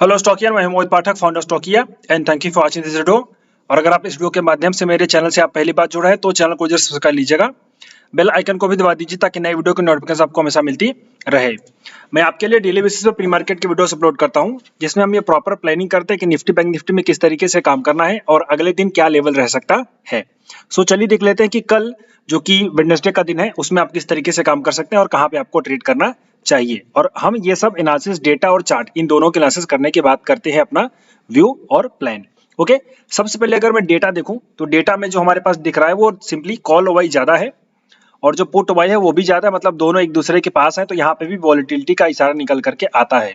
Hello Stockiers, मैं Mohit Pathak, founder Stockia and thank you for watching this video. और अगर आप इस वीडियो के माध्यम से मेरे चैनल से आप पहली बार जुड़ रहे हैं तो चैनल को जरूर सब्सक्राइब कर लीजिएगा, बेल आइकन को भी दबा दीजिए ताकि नए वीडियो की नोटिफिकेशन आपको हमेशा मिलती रहे। मैं आपके लिए डेली बेसिस पे प्री मार्केट की वीडियोस अपलोड करता हूं, जिसमें हम ये प्रॉपर प्लानिंग करते हैं कि निफ्टी बैंक निफ्टी में किस तरीके से काम करना है और अगले दिन क्या लेवल रह सकता है। सो चलिए देख लेते हैं कि कल जो कि वेडनेसडे का दिन है उसमें आप किस तरीके से काम कर सकते हैं और कहाँ पे आपको ट्रेड करना चाहिए। और हम ये सब एनालिसिस डेटा और चार्ट इन दोनों के एनालिसिस करने के बाद करते हैं अपना व्यू और प्लान। ओके, सबसे पहले अगर मैं डेटा देखूं तो डेटा में जो हमारे पास दिख रहा है वो सिंपली कॉल वाई ज्यादा है और जो पुट वाई है वो भी ज्यादा है, मतलब दोनों एक दूसरे के पास है, तो यहाँ पे भी वॉलेटिलिटी का इशारा निकल करके आता है।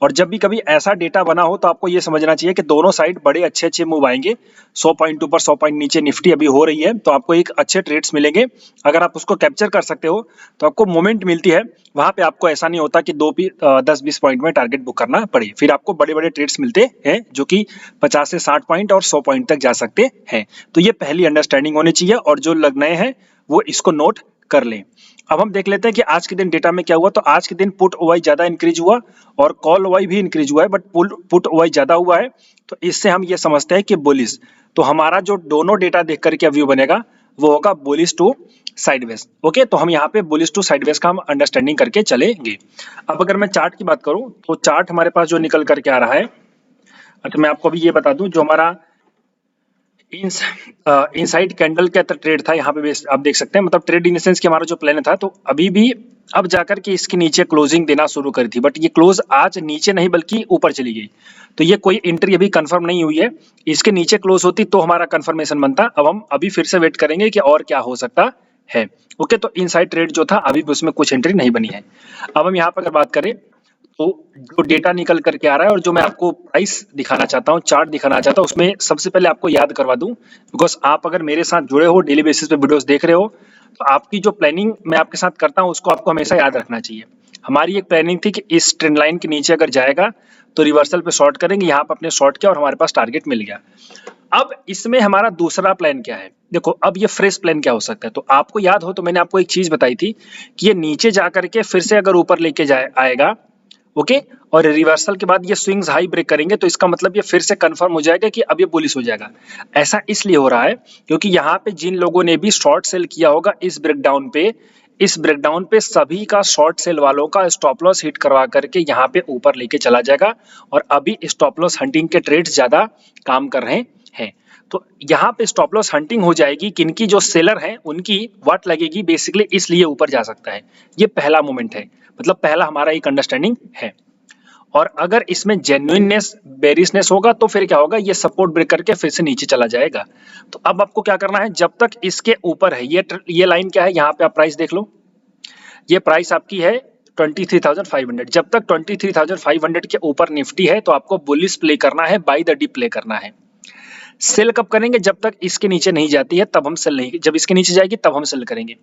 और जब भी कभी ऐसा डेटा बना हो तो आपको ये समझना चाहिए कि दोनों साइड बड़े अच्छे अच्छे मूव आएंगे। 100 पॉइंट ऊपर 100 पॉइंट नीचे निफ्टी अभी हो रही है, तो आपको एक अच्छे ट्रेड्स मिलेंगे। अगर आप उसको कैप्चर कर सकते हो तो आपको मोमेंट मिलती है, वहां पे आपको ऐसा नहीं होता कि 10-20 पॉइंट में टारगेट बुक करना पड़े। फिर आपको बड़े बड़े ट्रेड्स मिलते हैं जो कि 50 से 60 पॉइंट और 100 पॉइंट तक जा सकते हैं। तो ये पहली अंडरस्टैंडिंग होनी चाहिए और जो लग नए हैं वो इसको नोट कर लें। अब हम देख लेते हैं कि आज के दिन डेटा में क्या हुआ। तो आज के दिन पुट ओवाई ज्यादा इंक्रीज हुआ और कॉल ओवाई भी इंक्रीज हुआ है, बट पुट ओवाई ज्यादा हुआ है, तो इससे हम ये समझते हैं कि बुलिश। तो हमारा जो दोनों डेटा देख करके व्यू बनेगा वो होगा बुलिश टू साइडवेज। ओके, तो हम यहाँ पे बुलिश टू साइडवेज का हम अंडरस्टैंडिंग करके चलेंगे। अब अगर मैं चार्ट की बात करूं तो चार्ट हमारे पास जो निकल करके आ रहा है, अच्छा मैं आपको अभी ये बता दूं, जो हमारा इनसाइड कैंडल का ट्रेड था यहाँ पे भी आप देख सकते हैं, मतलब ट्रेड इन सेंस कि हमारा जो प्लान था तो अभी भी अब जाकर के इसके नीचे क्लोजिंग देना शुरू करी थी, बट ये क्लोज आज नीचे नहीं बल्कि ऊपर चली गई। तो ये कोई एंट्री अभी कंफर्म नहीं हुई है, इसके नीचे क्लोज होती तो हमारा कंफर्मेशन बनता। अब हम अभी फिर से वेट करेंगे कि और क्या हो सकता है। ओके, तो इनसाइड ट्रेड जो था अभी भी उसमें कुछ एंट्री नहीं बनी है। अब हम यहाँ पर अगर बात करें तो जो डेटा निकल करके आ रहा है और जो मैं आपको प्राइस दिखाना चाहता हूँ, चार्ट दिखाना चाहता हूँ, उसमें सबसे पहले आपको याद करवा दूं, बिकॉज आप अगर मेरे साथ जुड़े हो, डेली बेसिस पे वीडियोस देख रहे हो, तो आपकी जो प्लानिंग मैं आपके साथ करता हूँ उसको आपको हमेशा याद रखना चाहिए। हमारी एक प्लानिंग थी कि इस ट्रेंड लाइन के नीचे अगर जाएगा तो रिवर्सल पे शॉर्ट करेंगे, यहाँ पे अपने शॉर्ट किया और हमारे पास टारगेट मिल गया। अब इसमें हमारा दूसरा प्लान क्या है, देखो अब ये फ्रेश प्लान क्या हो सकता है। तो आपको याद हो तो मैंने आपको एक चीज बताई थी कि ये नीचे जाकर के फिर से अगर ऊपर लेके जाए आएगा, ओके, और रिवर्सल के बाद ये स्विंग्स हाई ब्रेक करेंगे तो इसका मतलब ये फिर से कंफर्म हो जाएगा कि अब ये बुलिश हो जाएगा। ऐसा इसलिए हो रहा है क्योंकि यहाँ पे जिन लोगों ने भी शॉर्ट सेल किया होगा इस ब्रेकडाउन पे सभी का शॉर्ट सेल वालों का स्टॉप लॉस हिट करवा करके यहाँ पे ऊपर लेके चला जाएगा और अभी स्टॉप लॉस हंटिंग के ट्रेड्स ज्यादा काम कर रहे हैं। तो यहाँ पे स्टॉप लॉस हंटिंग हो जाएगी, किनकी जो सेलर हैं उनकी वाट लगेगी बेसिकली, इसलिए ऊपर जा सकता है। ये पहला मोमेंट है, मतलब पहला हमारा एक अंडरस्टैंडिंग है। और अगर इसमें जेन्युइननेस बेरिशनेस होगा तो फिर क्या होगा, ये सपोर्ट ब्रेक करके फिर से नीचे चला जाएगा। तो अब आपको क्या करना है, जब तक इसके ऊपर है ये लाइन क्या है, यहाँ पे आप प्राइस देख लो, ये प्राइस आपकी है 23,500। जब तक 23,500 के ऊपर निफ्टी है तो आपको बुलिश प्ले करना है, बाय द डिप प्ले करना है। सेल कब करेंगे, जब तक इसके नीचे नहीं जाती है तब हम सेल नहीं, जब इसके नीचे जाएगी तब हम सेल करेंगे।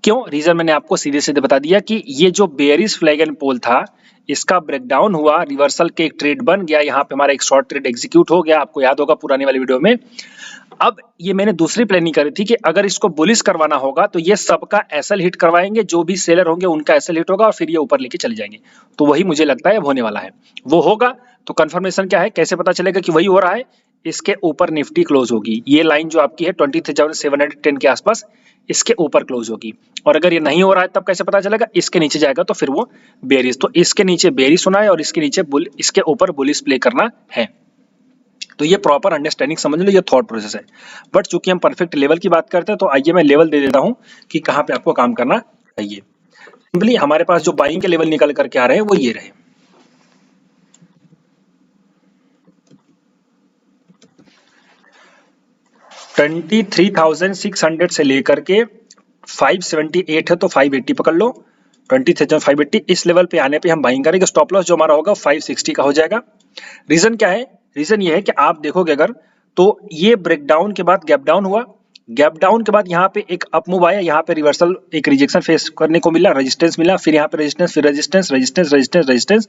क्यों, रीजन मैंने आपको सीधे सीधे बता दिया कि ये जो बेयरिश फ्लैग एंड पोल था इसका ब्रेकडाउन हुआ, रिवर्सल के एक ट्रेड बन गया, यहाँ पे हमारा एक शॉर्ट ट्रेड एग्जीक्यूट हो गया, आपको याद होगा पुराने वाली वीडियो में। अब ये मैंने दूसरी प्लानिंग करी थी कि अगर इसको बुलिश करवाना होगा तो ये सबका एसएल हिट करवाएंगे, जो भी सेलर होंगे उनका एसएल हिट होगा और फिर ये ऊपर लेके चले जाएंगे। तो वही मुझे लगता है अब होने वाला है, वो होगा। तो कंफर्मेशन क्या है, कैसे पता चलेगा कि वही हो रहा है, इसके ऊपर निफ्टी क्लोज होगी, ये लाइन जो आपकी है 23,710 के आसपास इसके ऊपर क्लोज होगी। और अगर ये नहीं हो रहा है तब कैसे पता चलेगा, इसके नीचे जाएगा तो फिर वो बेरिश, तो इसके नीचे बेरिश होना है और इसके नीचे इसके ऊपर बुलिश प्ले करना है। तो ये प्रॉपर अंडरस्टैंडिंग समझ लो, ये थॉट प्रोसेस है। बट चूंकि हम परफेक्ट लेवल की बात करते हैं तो आइए मैं लेवल दे देता हूं कि कहां पे आपको काम करना चाहिए। सिंपली हमारे पास जो बाइंग के लेवल निकल करके आ रहे हैं वो ये रहे, $23,600 से लेकर के 578 है तो 580 पकड़ लो, 20,580 इस लेवल पे आने पे हम बाइंग करेंगे। स्टॉप लॉस जो हमारा होगा 560 का हो जाएगा। रीजन क्या है, रीजन ये है कि आप देखोगे अगर तो ये ब्रेकडाउन के बाद गैप डाउन हुआ, गैप डाउन के बाद यहाँ पे एक अप मूव आया, यहाँ पे रिवर्सल एक रिजेक्शन फेस करने को मिला, रेजिस्टेंस मिला, फिर यहाँ पे रेजिस्टेंस, फिर रेजिस्टेंस, रेजिस्टेंस, रेजिस्टेंस, रेजिस्टेंस,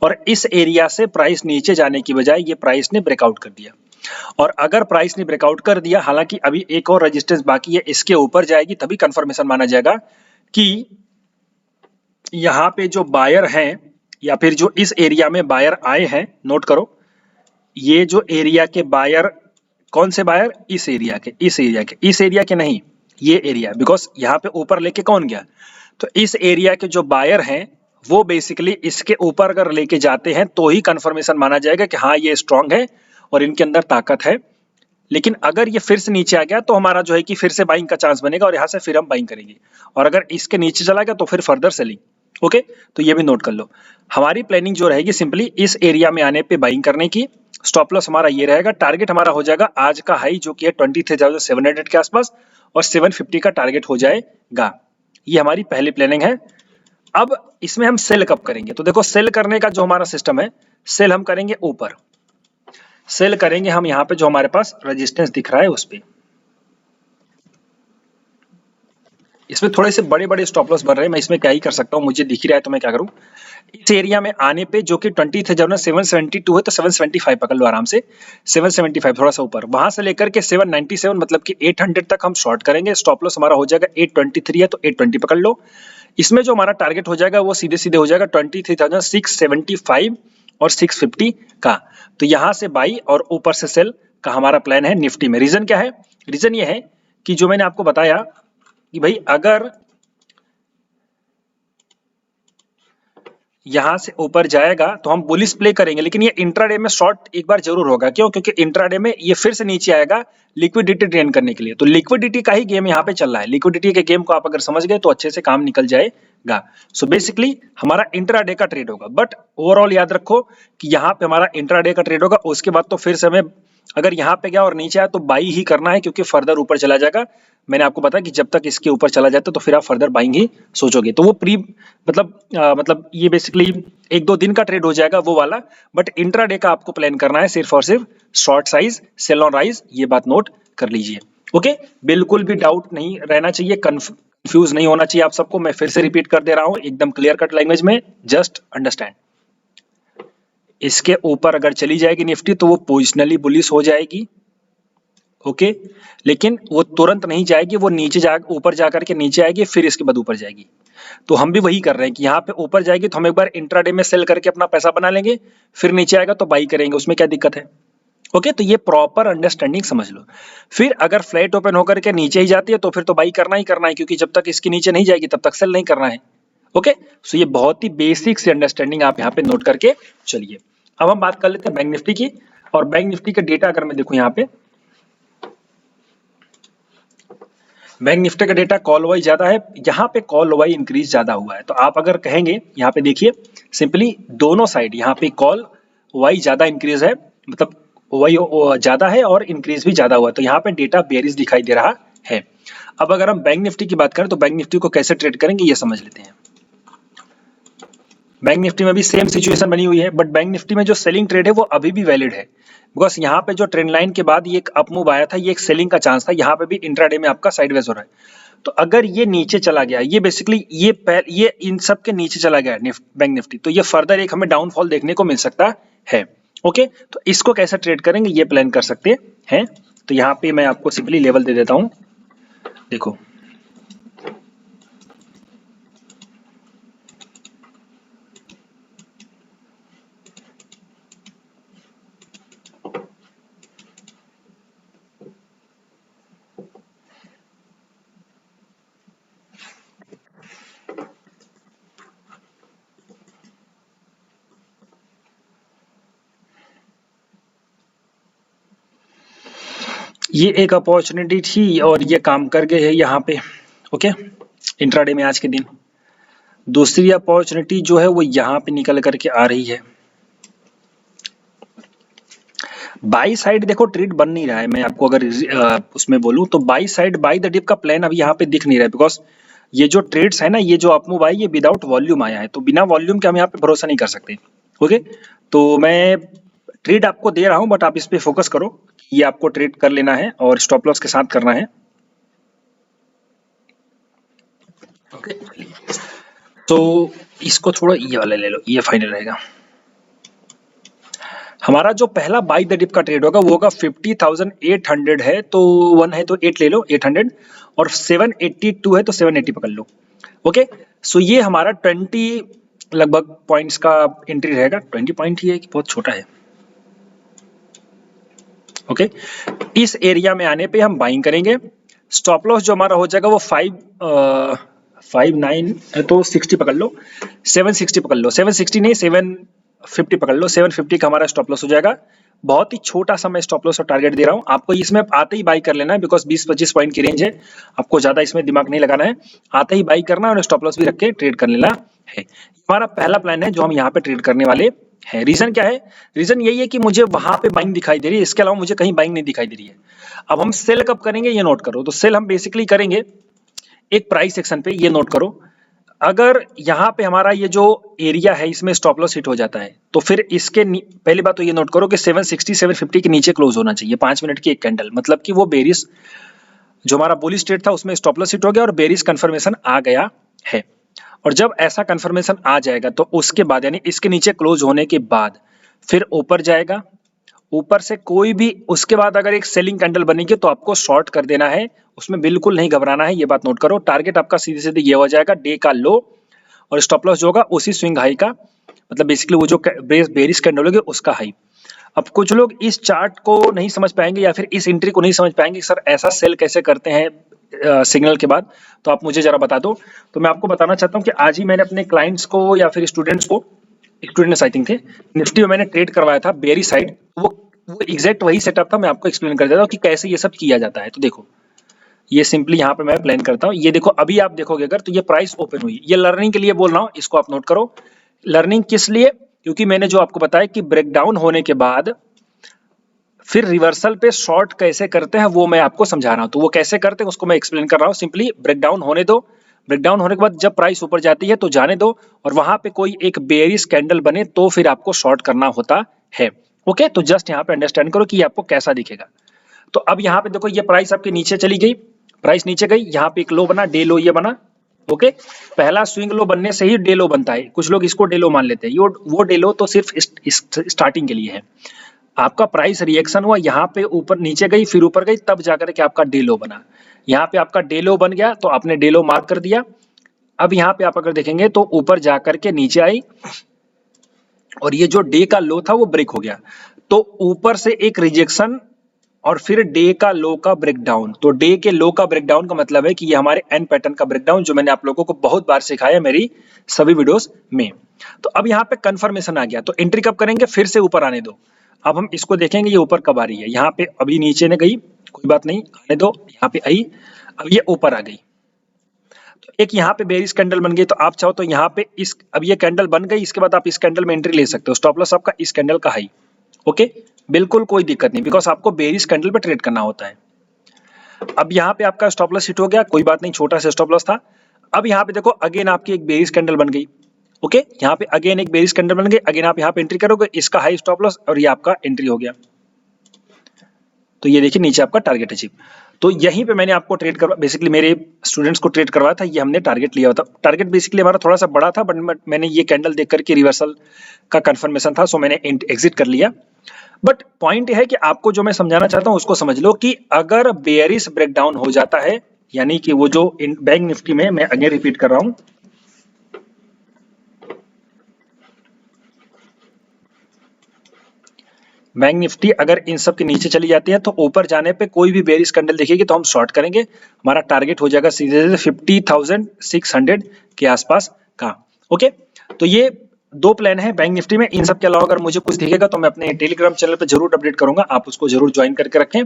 और इस एरिया से प्राइस नीचे जाने की बजाय ये प्राइस ने ब्रेकआउट कर दिया। और अगर प्राइस ने ब्रेकआउट कर दिया, हालांकि अभी एक और रेजिस्टेंस बाकी है, इसके ऊपर जाएगी तभी कंफर्मेशन माना जाएगा कि यहाँ पे जो बायर हैं या फिर जो इस एरिया में बायर आए हैं, नोट करो, ये जो एरिया के बायर, कौन से बायर, इस एरिया के, इस एरिया के नहीं, ये एरिया, बिकॉज यहाँ पे ऊपर लेके कौन गया, तो इस एरिया के जो बायर हैं वो बेसिकली इसके ऊपर अगर लेके जाते हैं तो ही कंफर्मेशन माना जाएगा कि हाँ ये स्ट्रांग है और इनके अंदर ताकत है। लेकिन अगर ये फिर से नीचे आ गया तो हमारा जो है कि फिर से बाइंग का चांस बनेगा और यहाँ से फिर हम बाइंग करेंगे, और अगर इसके नीचे चला गया तो फिर फर्दर सेलिंग। ओके, तो ये भी नोट कर लो। हमारी प्लानिंग जो रहेगी सिंपली इस एरिया में आने पे बाइंग करने की। स्टॉप लॉस हमारा ये रहेगा, टारगेट हमारा हो जाएगा आज का हाई जो कि है 23,700 के आसपास, और 750 का टारगेट हो जाएगा। ये हमारी पहली प्लानिंग है। अब इसमें हम सेल कब करेंगे, तो देखो सेल करने का जो हमारा सिस्टम है, सेल हम करेंगे ऊपर, सेल करेंगे हम यहाँ पे जो हमारे पास रेजिस्टेंस दिख रहा है उस पे। इसमें थोड़े से बड़े बड़े स्टॉप लॉस बन रहे हैं, मैं इसमें क्या ही कर सकता हूँ, मुझे दिख ही रहा है तो मैं क्या करूँ, इस एरिया में आने पे जो कि 20,772 है तो 775 पकड़ लो आराम से, 775 थोड़ा सा ऊपर, वहां से लेकर के 797 मतलब कि 800 तक हम शॉर्ट करेंगे। स्टॉप लॉस हमारा हो जाएगा 823 है तो 820 पकड़ लो। इसमें जो हमारा टारगेट हो जाएगा वो सीधे सीधे हो जाएगा 23,675 और 650 का। तो यहाँ से बाई और ऊपर से सेल का हमारा प्लान है निफ्टी में। रीजन क्या है, रीजन ये है कि जो मैंने आपको बताया कि भाई अगर यहां से ऊपर जाएगा तो हम बुलिश प्ले करेंगे, लेकिन ये इंट्राडे में शॉर्ट एक बार जरूर होगा। क्यों, क्योंकि इंट्राडे में ये फिर से नीचे आएगा लिक्विडिटी ड्रेन करने के लिए, तो लिक्विडिटी का ही गेम यहाँ पे चल रहा है। लिक्विडिटी के गेम को आप अगर समझ गए तो अच्छे से काम निकल जाएगा। सो बेसिकली हमारा इंट्राडे का ट्रेड होगा, बट ओवरऑल याद रखो कि यहाँ पे हमारा इंट्राडे का ट्रेड होगा। उसके बाद तो फिर से हमें अगर यहाँ पे गया और नीचे आया तो बाई ही करना है, क्योंकि फर्दर ऊपर चला जाएगा। मैंने आपको बताया कि जब तक इसके ऊपर चला जाता तो फिर आप फर्दर बाइंग ही सोचोगे। तो वो प्री मतलब ये बेसिकली 1-2 दिन का ट्रेड हो जाएगा वो वाला, बट इंट्राडे का आपको प्लान करना है सिर्फ और सिर्फ short size sell on rise. ये बात नोट कर लीजिए। ओके, बिल्कुल भी डाउट नहीं रहना चाहिए, कंफ्यूज नहीं होना चाहिए आप सबको। मैं फिर से रिपीट कर दे रहा हूं एकदम क्लियर कट लैंग्वेज में, जस्ट अंडरस्टैंड। इसके ऊपर अगर चली जाएगी निफ्टी तो वो पोजिशनली बुलिश हो जाएगी। ओके, लेकिन वो तुरंत नहीं जाएगी, वो नीचे जा ऊपर जाकर के नीचे आएगी, फिर इसके बाद ऊपर जाएगी। तो हम भी वही कर रहे हैं कि यहाँ पे ऊपर जाएगी तो हम एक बार इंट्राडे में सेल करके अपना पैसा बना लेंगे, फिर नीचे आएगा तो बाई करेंगे, उसमें क्या दिक्कत है। ओके, तो ये प्रॉपर अंडरस्टैंडिंग समझ लो। फिर अगर फ्लैट ओपन होकर के नीचे ही जाती है तो फिर तो बाई करना ही करना है, क्योंकि जब तक इसके नीचे नहीं जाएगी तब तक सेल नहीं करना है। ओके, सो ये बहुत ही बेसिक सी अंडरस्टैंडिंग आप यहाँ पे नोट करके चलिए। अब हम बात कर लेते हैं बैंक निफ्टी की, और बैंक निफ्टी का डेटा अगर मैं देखूं यहाँ पे, बैंक निफ्टी का डेटा कॉल वाई ज्यादा है, यहाँ पे कॉल वाई इंक्रीज ज्यादा हुआ है। तो आप अगर कहेंगे यहाँ पे देखिए सिंपली दोनों साइड यहाँ पे कॉल वाई ज्यादा इंक्रीज है, मतलब वाई ज्यादा है और इंक्रीज भी ज्यादा हुआ है, तो यहाँ पे डेटा बेरिश दिखाई दे रहा है। अब अगर हम बैंक निफ्टी की बात करें तो बैंक निफ्टी को कैसे ट्रेड करेंगे ये समझ लेते हैं। बैंक निफ्टी में भी सेम सिचुएशन बनी हुई है, बट बैंक निफ्टी में जो सेलिंग ट्रेड है वो अभी भी वैलिड है, बिकॉज यहाँ पे जो ट्रेंड लाइन के बाद ये एक अप मूव आया था, ये एक सेलिंग का चांस था। यहाँ पे भी इंट्राडे में आपका साइडवेज हो रहा है, तो अगर ये नीचे चला गया, ये बेसिकली ये इन सब के नीचे चला गया बैंक निफ्टी, तो ये फर्दर एक हमें डाउनफॉल देखने को मिल सकता है। ओके, तो इसको कैसे ट्रेड करेंगे ये प्लान कर सकते हैं। तो यहाँ पे मैं आपको सिंपली लेवल दे देता हूँ, देखो ये एक अपॉर्चुनिटी थी और ये काम कर गए है यहाँ पे। ओके, इंट्राडे में आज के दिन दूसरी अपॉर्चुनिटी जो है वो यहाँ पे निकल करके आ रही है। बाई साइड देखो ट्रेड बन नहीं रहा है, मैं आपको अगर उसमें बोलूं तो buy side buy the dip का प्लान अभी यहाँ पे दिख नहीं रहा है, बिकॉज ये जो ट्रेड्स है ना, ये जो अप मूव आई ये विदाउट वॉल्यूम आया है, तो बिना वॉल्यूम के हम यहाँ पे भरोसा नहीं कर सकते। ओके, तो मैं ट्रेड आपको दे रहा हूं, बट आप इस पे फोकस करो, ये आपको ट्रेड कर लेना है और स्टॉप लॉस के साथ करना है। ओके, तो इसको थोड़ा ये वाला ले लो, ये फाइनल रहेगा। हमारा जो पहला बाई द डिप का ट्रेड होगा वो होगा 50,800 है, तो 1 है तो 8 ले लो 800, और 782 है तो 780 पकड़ लो। ओके, सो ये हमारा लगभग पॉइंट्स का एंट्री रहेगा। 20 पॉइंट ही है कि बहुत छोटा है। ओके, इस एरिया में आने पे हम बाइंग करेंगे। स्टॉप लॉस जो हमारा हो जाएगा वो 559 तो 60 पकड़ लो, 760 पकड़ लो, 760 नहीं 750 पकड़ लो, 750 का हमारा स्टॉप लॉस हो जाएगा। बहुत ही छोटा सा मैं स्टॉप लॉस और टारगेट दे रहा हूँ आपको, इसमें आते ही बाई कर लेना है बिकॉज 20-25 पॉइंट की रेंज है, आपको ज्यादा इसमें दिमाग नहीं लगाना है, आते ही बाई करना है और स्टॉप लॉस भी रख के ट्रेड कर लेना है। हमारा पहला प्लान है जो हम यहाँ पे ट्रेड करने वाले है। रीजन क्या है? रीजन यही है कि मुझे वहां पे बाइंग दिखाई दे रही है, इसके अलावा मुझे कहीं बाइंग नहीं दिखाई दे रही है। अब हम सेल कब करेंगे ये नोट करो। तो सेल हम बेसिकली करेंगे एक प्राइस सेक्शन पे, ये नोट करो। अगर यहाँ पे हमारा ये जो एरिया है इसमें स्टॉप लॉस हिट हो जाता है तो फिर इसके पहली बात तो ये नोट करो कि 760 750 के नीचे क्लोज होना चाहिए 5 मिनट की एक कैंडल, मतलब कि वो बेरिश जो हमारा बुलिश ट्रेड था उसमें स्टॉप लॉस हिट हो गया और बेरिश कंफर्मेशन आ गया है। और जब ऐसा कंफर्मेशन आ जाएगा तो उसके बाद यानी इसके नीचे क्लोज होने के बाद फिर ऊपर जाएगा, ऊपर से कोई भी उसके बाद अगर एक सेलिंग कैंडल बनेगी तो आपको शॉर्ट कर देना है, उसमें बिल्कुल नहीं घबराना है, ये बात नोट करो। टारगेट आपका सीधे सीधे ये हो जाएगा डे का लो और स्टॉप लॉस जो होगा उसी स्विंग हाई का, मतलब बेसिकली वो जो बेरिश कैंडल होगी उसका हाई। अब कुछ लोग इस चार्ट को नहीं समझ पाएंगे या फिर इस एंट्री को नहीं समझ पाएंगे सर ऐसा सेल कैसे करते हैं सिग्नल के बाद, तो आप मुझे जरा बता दो। तो मैं आपको बताना चाहता हूँ कि आज ही मैंने अपने क्लाइंट्स को या फिर स्टूडेंट्स को, स्टूडेंट्स आई थिंक थे, निफ्टी में मैंने ट्रेड करवाया था बेरी साइड, वो एग्जैक्ट वही सेटअप था, मैं आपको एक्सप्लेन कर देता हूँ कि कैसे ये सब किया जाता है। तो देखो ये सिंपली यहाँ पे मैं प्लान करता हूँ, ये देखो अभी आप देखोगे अगर तो ये प्राइस ओपन हुई, ये लर्निंग के लिए बोल रहा हूँ, इसको आप नोट करो। लर्निंग किस लिए? क्योंकि मैंने जो आपको बताया कि ब्रेकडाउन होने के बाद फिर रिवर्सल पे शॉर्ट कैसे करते हैं वो मैं आपको समझा रहा हूं। तो वो कैसे करते हैं उसको मैं एक्सप्लेन कर रहा हूं। सिंपली ब्रेकडाउन होने दो, ब्रेकडाउन होने के बाद जब प्राइस ऊपर जाती है तो जाने दो और वहां पे कोई एक बेयरिश कैंडल बने तो फिर आपको शॉर्ट करना होता है। ओके, तो जस्ट यहाँ पे अंडरस्टैंड करो कि ये आपको कैसा दिखेगा। तो अब यहाँ पे देखो ये प्राइस आपके नीचे चली गई, प्राइस नीचे गई, यहाँ पे एक लो बना, डे लो ये बना। ओके, पहला स्विंग लो बनने से ही डे लो बनता है, कुछ लोग इसको डे लो मान लेते हैं, वो डे लो तो सिर्फ स्टार्टिंग के लिए है। आपका प्राइस रिएक्शन हुआ, यहाँ पे ऊपर नीचे गई फिर ऊपर गई, तब जाकर के आपका डे लो बना। यहाँ पे आपका डे लो बन गया तो आपने डे लो मार्क कर दिया। अब यहाँ पे आप अगर देखेंगे तो ऊपर जाकर के नीचे आई और ये जो डे का लो था वो ब्रेक हो गया, तो ऊपर से एक रिजेक्शन और फिर डे का लो का ब्रेकडाउन। तो डे के लो का ब्रेकडाउन का मतलब है कि ये हमारे एन पैटर्न का ब्रेकडाउन, जो मैंने आप लोगों को बहुत बार सिखाया मेरी सभी वीडियोस में। तो अब यहाँ पे कंफर्मेशन आ गया, तो एंट्री कब करेंगे? फिर से ऊपर आने दो। अब हम इसको देखेंगे ये ऊपर कब आ रही है। यहाँ पे अभी नीचे ने गई, कोई बात नहीं, आने दो, यहाँ पे आई, अब ये ऊपर आ गई, तो एक यहाँ पे बेरिश कैंडल बन गई। तो आप चाहो तो यहाँ पे इस, अब ये कैंडल बन गई, इसके बाद आप इस कैंडल में एंट्री ले सकते हो, स्टॉप लॉस आपका इस कैंडल का हाई। ओके, बिल्कुल कोई दिक्कत नहीं, बिकॉज आपको बेरिश कैंडल पे ट्रेड करना होता है। अब यहाँ पे आपका स्टॉप लॉस हिट हो गया, कोई बात नहीं, छोटा सा स्टॉप लॉस था। अब यहाँ पे देखो अगेन आपकी एक बेरिश कैंडल बन गई। ओके, यहाँ पे अगेन एक बेरिश कैंडल बन गई, अगेन आप यहाँ पे एंट्री करोगे, इसका हाई स्टॉप लॉस और ये आपका एंट्री हो गया। तो ये देखिए नीचे आपका टारगेट अचीव। तो यहीं पे मैंने आपको ट्रेड करवा, बेसिकली मेरे स्टूडेंट्स को ट्रेड करवाया था, ये हमने टारगेट लिया था। टारगेट बेसिकली हमारा थोड़ा सा बड़ा था, बट मैंने ये कैंडल देख करके रिवर्सल का कंफर्मेशन था, सो मैंने एग्जिट कर लिया। बट पॉइंट यह है कि आपको जो मैं समझाना चाहता हूं उसको समझ लो कि अगर बेयरिश ब्रेकडाउन हो जाता है, यानी कि वो जो बैंक निफ्टी में, मैं अगेन रिपीट कर रहा हूं, बैंक निफ्टी अगर इन सब के नीचे चली जाती है तो ऊपर जाने पे कोई भी बेरिश कैंडल दिखेगी तो हम शॉर्ट करेंगे, हमारा टारगेट हो जाएगा सीधे सीधे 50,600 के आसपास का। ओके, तो ये दो प्लान है बैंक निफ्टी में। इन सब के अलावा अगर मुझे कुछ दिखेगा तो मैं अपने टेलीग्राम चैनल पर जरूर अपडेट करूंगा, आप उसको जरूर ज्वाइन करके रखें।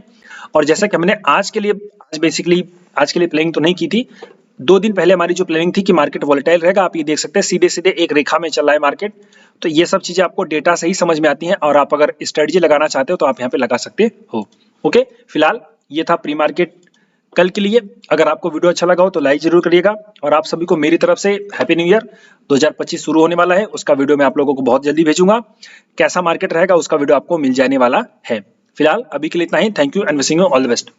और जैसा कि हमने आज के लिए, आज के लिए प्लानिंग तो नहीं की थी, 2 दिन पहले हमारी जो प्लानिंग थी कि मार्केट वॉलेटाइल रहेगा, आप ये देख सकते हैं सीधे सीधे एक रेखा में चल रहा है मार्केट। तो ये सब चीजें आपको डेटा से ही समझ में आती हैं और आप अगर स्ट्रेटजी लगाना चाहते हो तो आप यहाँ पे लगा सकते हो। ओके, फिलहाल ये था प्री मार्केट कल के लिए। अगर आपको वीडियो अच्छा लगा हो तो लाइक जरूर करिएगा और आप सभी को मेरी तरफ से हैप्पी न्यू ईयर। 2025 शुरू होने वाला है, उसका वीडियो मैं आप लोगों को बहुत जल्दी भेजूंगा। कैसा मार्केट रहेगा उसका वीडियो आपको मिल जाने वाला है। फिलहाल अभी के लिए इतना ही। Thank you and wishing you all the best.